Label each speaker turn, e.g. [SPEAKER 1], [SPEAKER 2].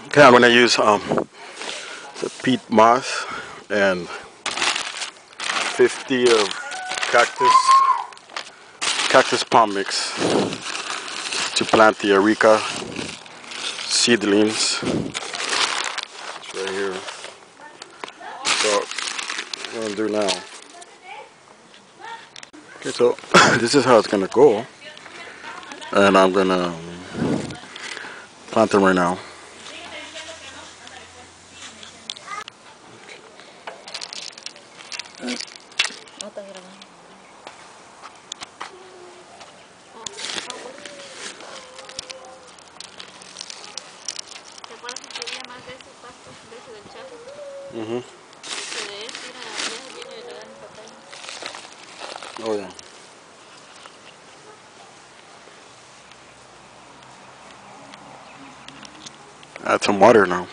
[SPEAKER 1] Okay, I'm gonna use the peat moss and 50 of cactus palm mix to plant the areca seedlings. It's right here. So what I'm gonna do now. Okay, so this is how it's gonna go, and I'm gonna plant them right now.
[SPEAKER 2] ¿Te acuerdas que quería más de ese pasto, de ese del Chaco?
[SPEAKER 1] Mhm.
[SPEAKER 2] Que de ese iban a viaje viene y le dan papaya.
[SPEAKER 1] Oh yeah. Add some water now.